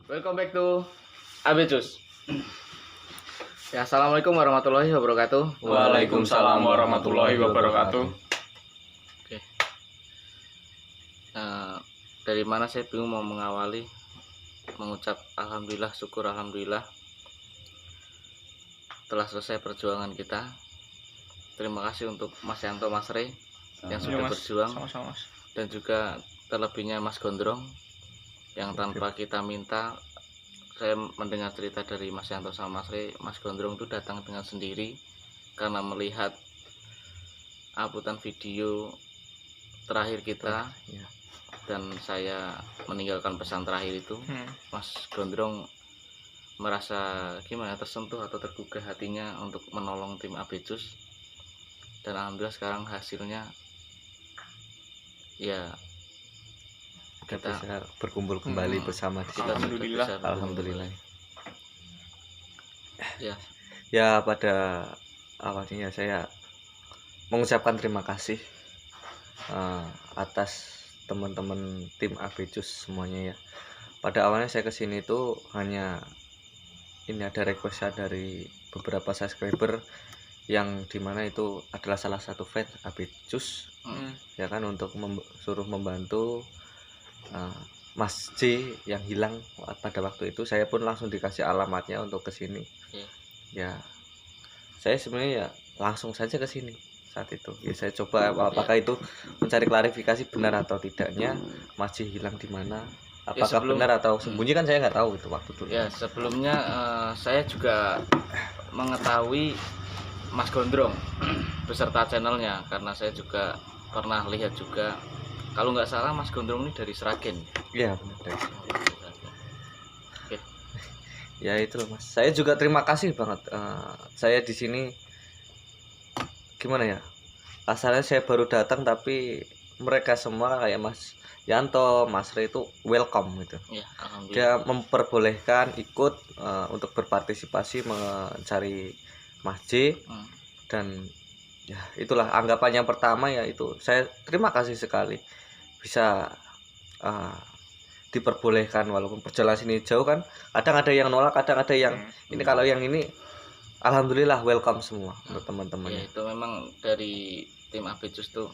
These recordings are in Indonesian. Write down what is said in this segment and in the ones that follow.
Welcome back to Abecus. Ya, assalamualaikum warahmatullahi wabarakatuh. Waalaikumsalam warahmatullahi wabarakatuh. Oke. Dari mana saya bingung mau mengawali mengucap alhamdulillah, syukur alhamdulillah telah selesai perjuangan kita. Terima kasih untuk Mas Yanto, Mas Rey yang sudah berjuang, Sama-sama, Mas. dan juga terlebihnya Mas Gondrong yang tanpa kita minta. Saya mendengar cerita dari Mas Yanto sama Mas Rey, Mas Gondrong itu datang dengan sendiri karena melihat uploadan video terakhir kita dan saya meninggalkan pesan terakhir itu. Mas Gondrong merasa gimana, tersentuh atau tergugah hatinya untuk menolong tim Abecus, dan alhamdulillah sekarang hasilnya ya kita bisa berkumpul kembali bersama di sini. Alhamdulillah. Alhamdulillah. Ya, Pada awalnya saya mengucapkan terima kasih atas teman-teman tim Abecus semuanya ya. Pada awalnya saya kesini itu hanya ini ada request dari beberapa subscriber yang dimana itu adalah salah satu fans Abecus ya kan, untuk suruh membantu Mas J yang hilang pada waktu itu. Saya pun langsung dikasih alamatnya untuk ke sini. Ya, saya sebenarnya ya langsung saja ke sini saat itu. Ya, saya coba apakah itu mencari klarifikasi benar atau tidaknya Mas J hilang di mana. Apakah benar atau sembunyi, kan saya nggak tahu itu waktu dulu. Ya, sebelumnya saya juga mengetahui Mas Gondrong beserta channelnya karena saya juga pernah lihat juga. Kalau nggak salah Mas Gondrong ini dari Sragen. Iya, benar. Oke. Ya itu loh Mas. Saya juga terima kasih banget. Saya di sini gimana ya? Asalnya saya baru datang tapi mereka semua kayak Mas Yanto, Mas Rey itu welcome gitu. Ya, alhamdulillah. Dia memperbolehkan ikut untuk berpartisipasi mencari Mas J dan ya itulah anggapan yang pertama, ya itu saya terima kasih sekali bisa diperbolehkan walaupun perjalanan ini jauh kan. Kadang ada yang nolak, kadang ada yang ini. Kalau yang ini alhamdulillah welcome semua untuk teman-teman. Ya, itu memang dari tim Abecus tuh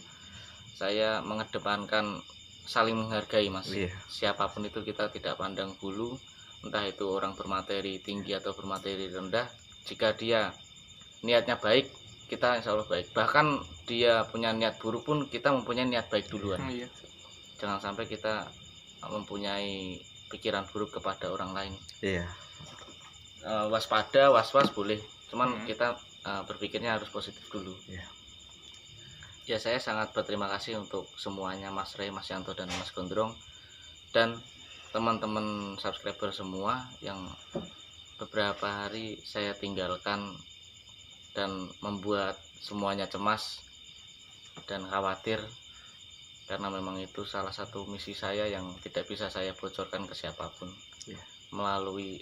saya mengedepankan saling menghargai, Mas. Siapapun itu kita tidak pandang bulu, entah itu orang bermateri tinggi atau bermateri rendah. Jika dia niatnya baik, kita insya Allah baik. Bahkan dia punya niat buruk pun kita mempunyai niat baik duluan. Jangan sampai kita mempunyai pikiran buruk kepada orang lain. Waspada, was-was boleh, cuman kita berpikirnya harus positif dulu. Ya, saya sangat berterima kasih untuk semuanya, Mas Rey, Mas Yanto, dan Mas Gondrong, dan teman-teman subscriber semua yang beberapa hari saya tinggalkan dan membuat semuanya cemas dan khawatir, karena memang itu salah satu misi saya yang tidak bisa saya bocorkan ke siapapun melalui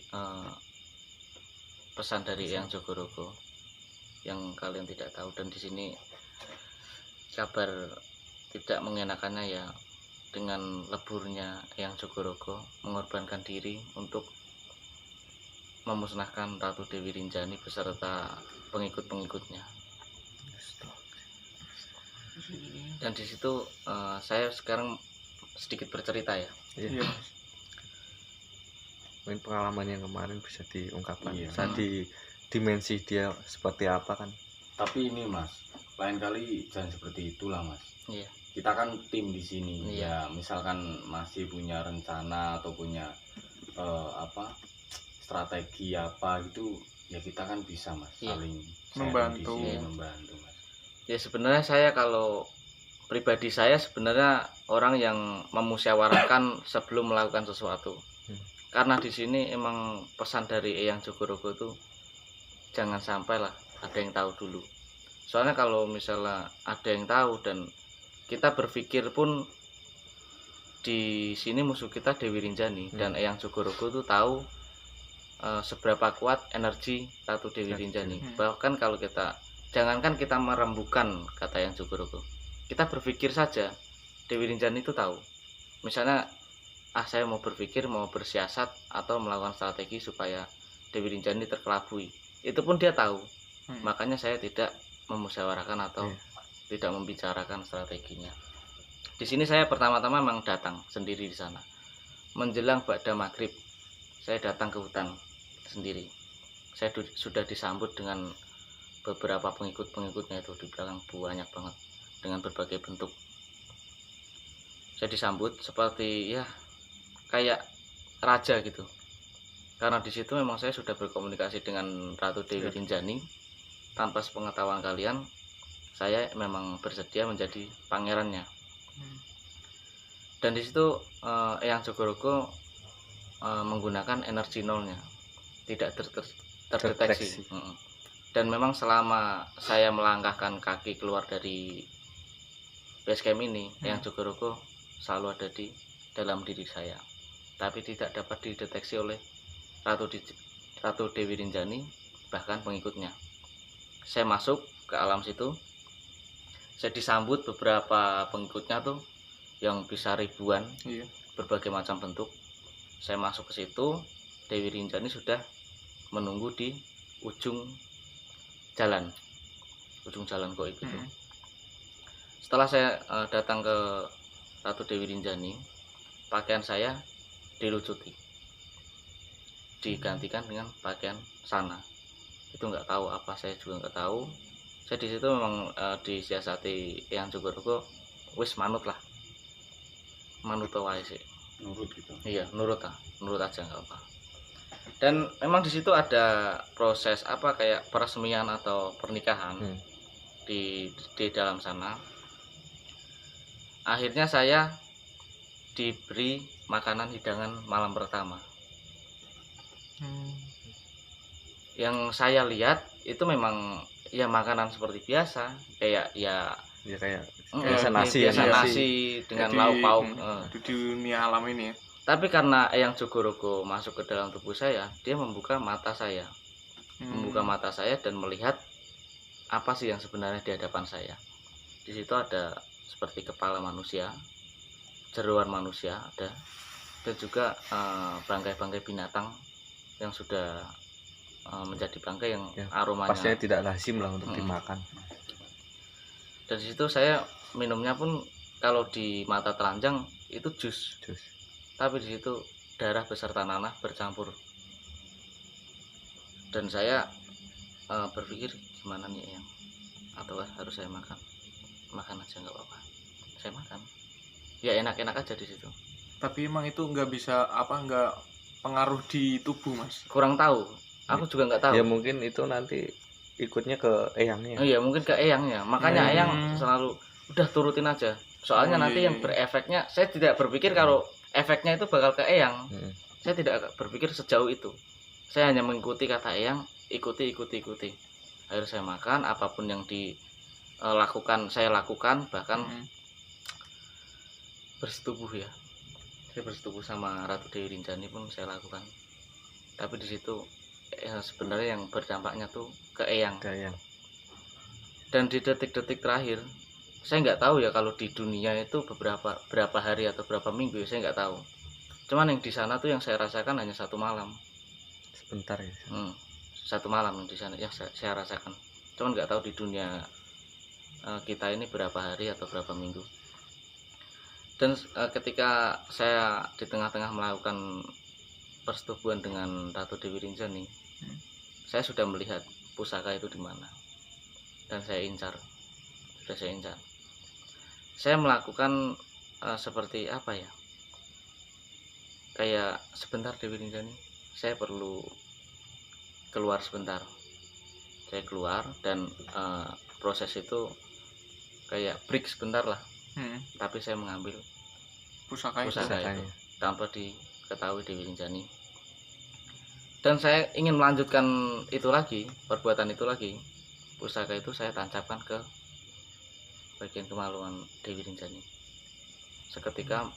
pesan dari Eyang Jogorogo yang kalian tidak tahu. Dan di sini kabar tidak mengenakannya ya, dengan leburnya Eyang Jogorogo mengorbankan diri untuk memusnahkan Ratu Dewi Rinjani beserta pengikut-pengikutnya. Dan di situ saya sekarang sedikit bercerita ya. Mungkin pengalaman yang kemarin bisa diungkapkan. Di dimensi dia seperti apa kan. Tapi ini Mas, lain kali jangan seperti itulah Mas. Kita kan tim di sini. Ya, misalkan masih punya rencana atau punya strategi apa gitu, ya kita kan bisa Mas saling membantu Mas. Ya, sebenarnya saya kalau pribadi saya sebenarnya orang yang memusyawarahkan sebelum melakukan sesuatu. Karena di sini emang pesan dari Eyang Jogorogo itu jangan sampailah ada yang tahu dulu. Soalnya kalau misalnya ada yang tahu dan kita berpikir pun di sini musuh kita Dewi Rinjani, dan Eyang Jogorogo itu tahu seberapa kuat energi Ratu Dewi Rinjani. Bahkan kalau kita jangankan kita merembukan kata Eyang Jogorogo, kita berpikir saja Dewi Rinjani itu tahu. Misalnya saya mau berpikir, mau bersiasat atau melakukan strategi supaya Dewi Rinjani terkelabui. Itu pun dia tahu. Makanya saya tidak memusyawarahkan atau tidak membicarakan strateginya. Di sini saya pertama-tama memang datang sendiri di sana. Menjelang ba'da maghrib, saya datang ke hutan sendiri. Saya sudah disambut dengan beberapa pengikut-pengikutnya itu di belakang, banyak banget dengan berbagai bentuk. Saya disambut seperti ya kayak raja gitu. Karena di situ memang saya sudah berkomunikasi dengan Ratu Dewi Rinjani. Tanpa sepengetahuan kalian, saya memang bersedia menjadi pangerannya. Dan di situ Eyang Jogorogo menggunakan energi nolnya, tidak terdeteksi. Dan memang selama saya melangkahkan kaki keluar dari base camp ini, Eyang Jogorogo selalu ada di dalam diri saya, tapi tidak dapat dideteksi oleh Ratu Dewi Rinjani bahkan pengikutnya. Saya masuk ke alam situ, saya disambut beberapa pengikutnya tuh yang bisa ribuan, berbagai macam bentuk. Saya masuk ke situ, Dewi Rinjani sudah menunggu di ujung jalan goib itu. Setelah saya datang ke Ratu Dewi Rinjani, pakaian saya dilucuti, digantikan dengan pakaian sana. Itu nggak tahu apa, saya juga nggak tahu. Saya di situ memang disiasati Eyang Jogorogo, wis manut lah, manut wae sih, nurut gitu. Iya, nurut aja nggak apa. Dan memang di situ ada proses apa kayak peresmian atau pernikahan di dalam sana. Akhirnya saya diberi makanan hidangan malam pertama. Yang saya lihat itu memang ya makanan seperti biasa, kayak kayak nasi dengan lauk pauk di dunia alam ini ya. Tapi karena Eyang Jogorogo masuk ke dalam tubuh saya, dia membuka mata saya, dan melihat apa sih yang sebenarnya di hadapan saya. Di situ ada seperti kepala manusia, jeroan manusia ada, dan juga bangkai-bangkai binatang yang sudah menjadi bangkai yang aromanya pastinya tidak lazim lah untuk dimakan. Dan di situ saya minumnya pun kalau di mata telanjang itu jus. Tapi di situ darah beserta nanah bercampur. Dan saya berpikir gimana nih yang atau harus saya makan aja nggak apa-apa. Saya makan. Ya enak-enak aja di situ. Tapi emang itu nggak bisa nggak pengaruh di tubuh, Mas? Kurang tahu. Aku juga nggak tahu. Ya mungkin itu nanti ikutnya ke Eyangnya. Oh iya, mungkin ke Eyangnya. Makanya Eyang selalu udah turutin aja. Soalnya nanti yang berefeknya, saya tidak berpikir kalau efeknya itu bakal ke Eyang. Saya tidak berpikir sejauh itu. Saya hanya mengikuti kata Eyang, ikuti. Akhirnya saya makan, apapun yang dilakukan saya lakukan, bahkan bersetubuh ya. Saya bersetubuh sama Ratu Dewi Rinjani pun saya lakukan. Tapi di situ sebenarnya yang berdampaknya tuh ke Eyang. Dan di detik-detik terakhir, saya nggak tahu ya kalau di dunia itu berapa hari atau berapa minggu, saya nggak tahu. Cuman yang di sana tuh yang saya rasakan hanya 1 malam. Sebentar ya. 1 malam di sana yang saya rasakan. Cuman nggak tahu di dunia kita ini berapa hari atau berapa minggu. Dan ketika saya di tengah-tengah melakukan persetubuhan dengan Ratu Dewi Rinjani, saya sudah melihat pusaka itu di mana, dan saya incar. Saya melakukan seperti apa ya? Kayak sebentar Dewi Rinjani, saya perlu keluar sebentar. Saya keluar dan proses itu kayak break sebentar lah. Tapi saya mengambil pusaka itu tanpa diketahui Dewi Rinjani. Dan saya ingin melanjutkan itu lagi, perbuatan itu lagi. Pusaka itu saya tancapkan ke bagian kemaluan Dewi Rinjani. Seketika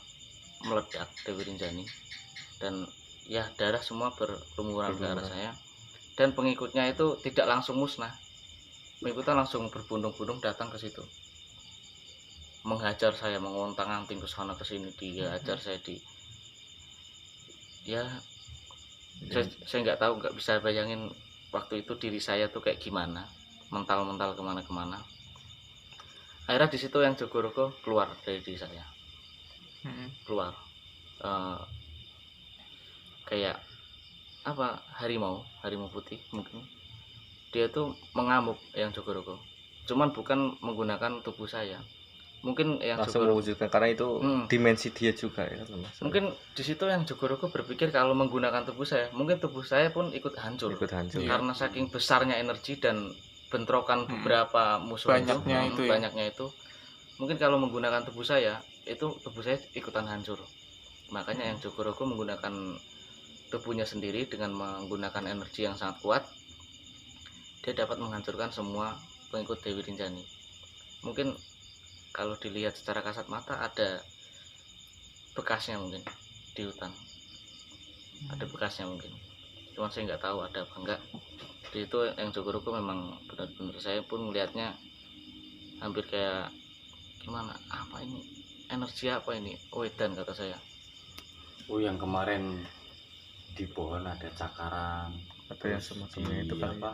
meledak Dewi Rinjani, dan ya darah semua berlumuran ke arah saya. Dan pengikutnya itu tidak langsung musnah. Pengikutnya langsung berbondong-bondong datang ke situ, menghajar saya, mengontang-anting ke sana ke sini, dihajar saya ya saya nggak tahu, nggak bisa bayangin waktu itu diri saya tuh kayak gimana, mental kemana-kemana. Akhirnya di situ yang Jogorogo keluar dari diri saya, keluar kayak apa, harimau putih mungkin. Dia tuh mengamuk yang Jogorogo, cuman bukan menggunakan tubuh saya. Mungkin yang langsung mewujudkan, karena itu dimensi dia juga ya. Mungkin di situ yang Jogorogo berpikir kalau menggunakan tubuh saya, mungkin tubuh saya pun ikut hancur. Karena saking besarnya energi dan bentrokan beberapa musuh banyaknya itu. Mungkin kalau menggunakan tubuh saya, itu tubuh saya ikutan hancur. Makanya yang Jogorogo menggunakan tubuhnya sendiri dengan menggunakan energi yang sangat kuat. Dia dapat menghancurkan semua pengikut Dewi Rinjani. Mungkin kalau dilihat secara kasat mata ada bekasnya mungkin di hutan, ada bekasnya mungkin, cuma saya nggak tahu ada apa enggak. Di itu yang Jogorogo memang benar-benar, saya pun melihatnya hampir kayak gimana, apa ini, energi apa ini, wedan kata saya. Oh, yang kemarin di pohon ada cakaran atau yang semacamnya itu kan apa?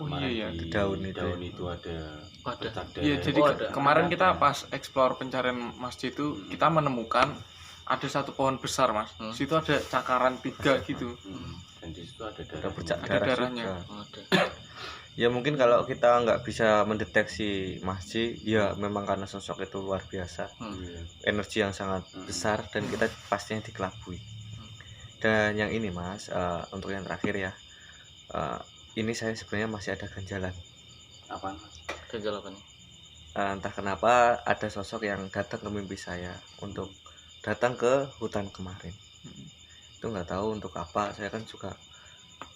Oh iya, di daun itu ada. Iya, jadi kemarin kita pas explore pencarian Mas J itu kita menemukan ada satu pohon besar, Mas. Situ ada cakaran 3 gitu. Dan di situ ada darahnya. Ya mungkin kalau kita nggak bisa mendeteksi Mas J, ya memang karena sosok itu luar biasa, energi yang sangat besar, dan kita pastinya dikelabui. Dan yang ini Mas, untuk yang terakhir ya, ini saya sebenarnya masih ada ganjalan. Apa? Ganjal apa nih? Entah kenapa ada sosok yang datang ke mimpi saya untuk datang ke hutan kemarin. Itu nggak tahu untuk apa. Saya kan juga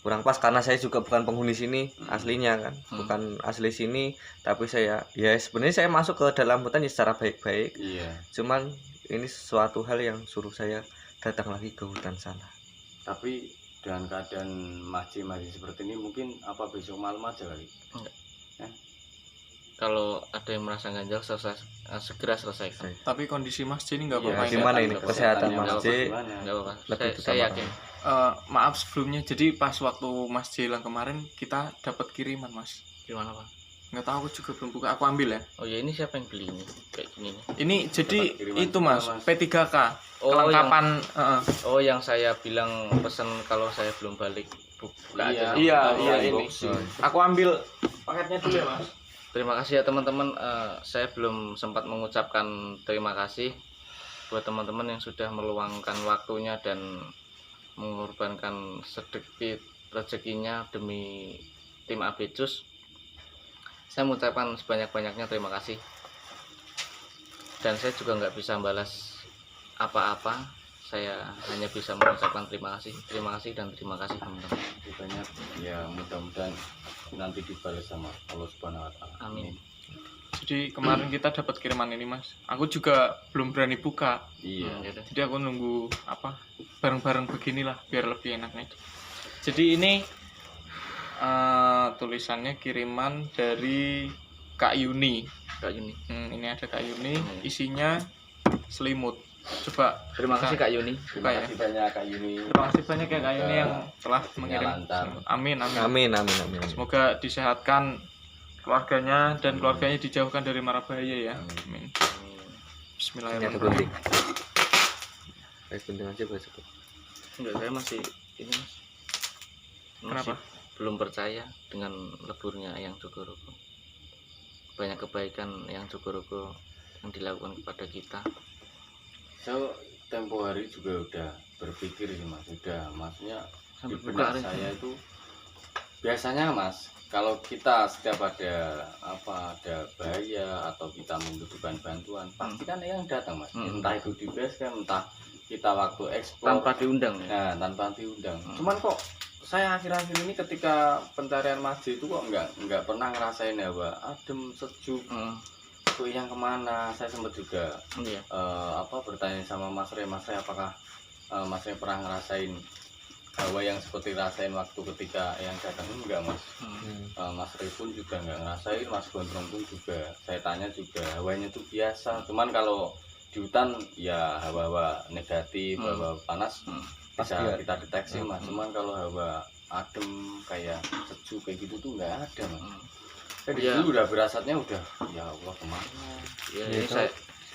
kurang pas karena saya juga bukan penghuni sini aslinya kan, bukan asli sini. Tapi saya ya sebenarnya saya masuk ke dalam hutan ya secara baik-baik. Iya. Cuman ini suatu hal yang suruh saya datang lagi ke hutan sana. Tapi dengan keadaan masih seperti ini, mungkin apa besok malam aja kali? Enggak. Kalau ada yang merasa ganjal, segera selesaikan. Tapi kondisi Mas J ini nggak apa-apa. Gimana ini kesehatan Mas J? Nggak apa-apa. Saya yakin. Maaf sebelumnya, jadi pas waktu Mas J hilang kemarin kita dapat kiriman, Mas. Gimana Pak? Nggak tahu, aku juga belum buka. Aku ambil ya. Oh ya, ini siapa yang beli ini? Kayak gini nih. Ini jadi itu Mas, P3K. Oh, kelengkapan. Yang saya bilang pesan kalau saya belum balik. Iya, ini. Aku ambil paketnya dulu ya Mas. Terima kasih ya teman-teman. Saya belum sempat mengucapkan terima kasih buat teman-teman yang sudah meluangkan waktunya dan mengorbankan sedikit rezekinya demi tim Abecus. Saya mengucapkan sebanyak-banyaknya terima kasih. Dan saya juga nggak bisa balas apa-apa. Saya hanya bisa mengucapkan terima kasih dan terima kasih teman-teman. Banyak ya, mudah-mudahan nanti dibalas sama Allah Subhanahu wa taala. Amin. Jadi kemarin kita dapat kiriman ini Mas. Aku juga belum berani buka. Iya. Jadi aku nunggu bareng-bareng beginilah biar lebih enak nih. Jadi ini tulisannya kiriman dari Kak Yuni. Ini ada Kak Yuni, isinya selimut. Coba. Terima kasih Kak Yuni. Terima kasih banyak Kak Yuni. Terima kasih banyak ya Kak Yuni yang telah mengirim. Amin. Semoga disehatkan keluarganya dan keluarganya dijauhkan dari mara bahaya ya. Amin. Bismillahirrahmanirrahim. Penting aja baca. Enggak, saya masih ini Mas. Kenapa? Belum percaya dengan leburnya Eyang Jogorogo. Banyak kebaikan Eyang Jogorogo yang dilakukan kepada kita. So, tempo hari juga udah berpikir sih Mas, maksudnya di benak saya itu biasanya Mas, kalau kita setiap ada bahaya atau kita membutuhkan bantuan, pasti kan yang datang Mas. Entah itu di base camp, entah kita waktu eksplor tanpa diundang ya. Nah, tanpa diundang. Cuman kok saya akhir-akhir ini ketika pencarian Mas J itu kok nggak pernah ngerasain ya, Pak, adem, sejuk. Itu yang kemana? Saya sempat juga bertanya sama Mas Rey, apakah Mas Rey pernah ngerasain hawa yang seperti rasain waktu ketika yang datang? Enggak Mas. Mas Rey pun juga nggak ngerasain, Mas Gondrong pun juga saya tanya juga hawanya itu biasa. Cuman kalau di hutan ya hawa-hawa negatif, hawa panas bisa kita deteksi mas. Cuman kalau hawa adem kayak sejuk kayak gitu tuh nggak ada mas. Di dulu udah berasatnya udah ya Allah kemana ya, ini saya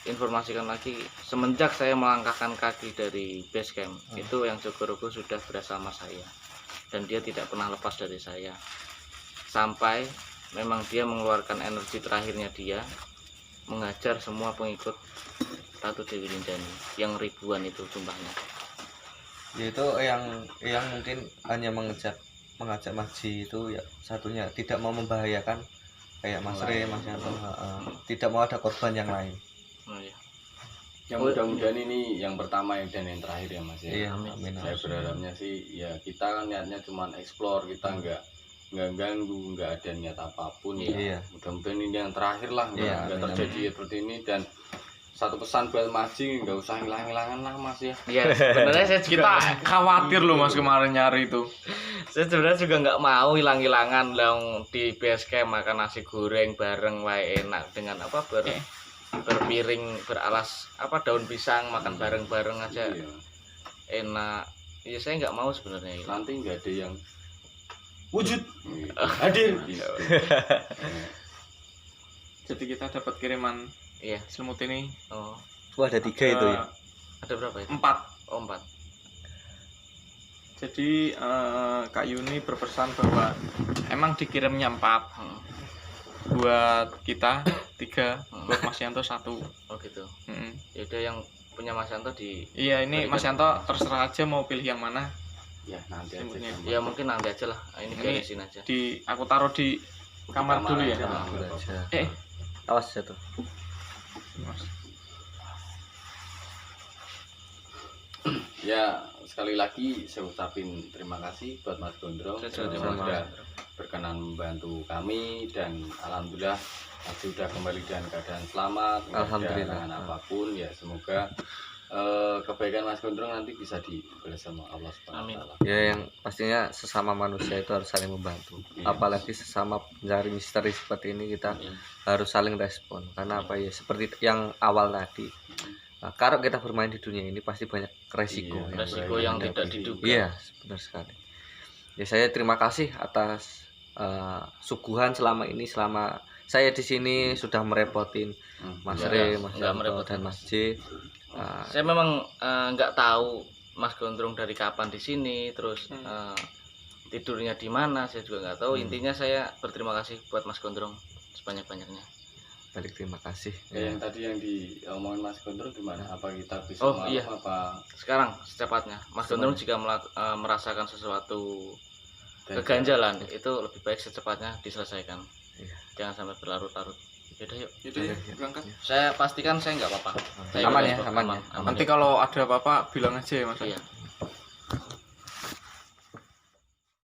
informasikan lagi, semenjak saya melangkahkan kaki dari base camp itu yang Jogorogo sudah berasa sama saya dan dia tidak pernah lepas dari saya sampai memang dia mengeluarkan energi terakhirnya, dia mengajar semua pengikut Ratu Dewi Linjani yang ribuan itu jumlahnya. Yaitu yang mungkin hanya mengajak Mas itu ya satunya tidak mau membahayakan kayak Mas Re, Mas Yanto, tidak mau ada korban yang lain. Iya. Yang mudah-mudahan ini yang pertama dan yang terakhir ya mas ya. Iya, amin. Saya berharapnya sih ya kita kan niatnya cuma explore, kita nggak ganggu, nggak ada niat apapun ya. Mudah-mudahan ini yang terakhir lah, nggak terjadi seperti ini. Dan satu pesan buat Mas Ji, nggak usah hilang-hilangan lah mas ya. Iya, sebenarnya saya juga khawatir loh mas kemarin nyari itu. Saya sebenarnya juga nggak mau hilang-hilangan dong di base camp makan nasi goreng bareng, wae enak dengan apa berpiring beralas daun pisang, makan bareng-bareng aja enak. Ya saya nggak mau sebenarnya. Nanti nggak ada yang wujud hadir. Jadi kita dapat kiriman selimut ini. Oh, ada 3 itu ya. Ada berapa itu? 4. Oh, 4. Jadi Kak Yuni berpesan bahwa emang dikirimnya 4 buat kita 3, buat Mas Yanto 1. Oh gitu. Yaudah yang punya Mas Yanto iya ini Mas Yanto terserah aja mau pilih yang mana. Ya nanti aja. Ya mungkin nanti aja lah. Ini beresin aja. Aku taruh di kamar dulu ya. Awas jatuh. Ya sekali lagi saya ucapin terima kasih buat Mas Gondrong sudah berkenan membantu kami dan alhamdulillah sudah kembali dengan keadaan selamat, alhamdulillah dengan apapun ya. Semoga kebaikan Mas Gondrong nanti bisa dibalas sama Allah Subhanahu wa taala. Ya yang pastinya sesama manusia itu harus saling membantu. Apalagi sesama pencari misteri seperti ini kita harus saling respon. Karena apa ya seperti yang awal tadi. Nah, kalau kita bermain di dunia ini pasti banyak resiko. Resiko yang tidak diduga. Iya, benar sekali. Ya saya terima kasih atas suguhan selama ini, selama saya di sini sudah merepotin Mas Re, Mas Yanto dan Mas J. Saya memang nggak tahu Mas Gondrong dari kapan di sini, terus tidurnya di mana, saya juga nggak tahu. Intinya saya berterima kasih buat Mas Gondrong sebanyak-banyaknya. Balik terima kasih. Yang tadi yang diomongin Mas Gondrong gimana? Apa kita bisa apa? Sekarang secepatnya Mas Gondrong jika merasakan sesuatu keganjalan itu lebih baik secepatnya diselesaikan. Jangan sampai berlarut-larut. Yaudah yuk. Berangkat. Saya pastikan saya nggak apa-apa. Aman ya, aman. Nanti kalau ada apa-apa bilang aja ya Mas. Iya.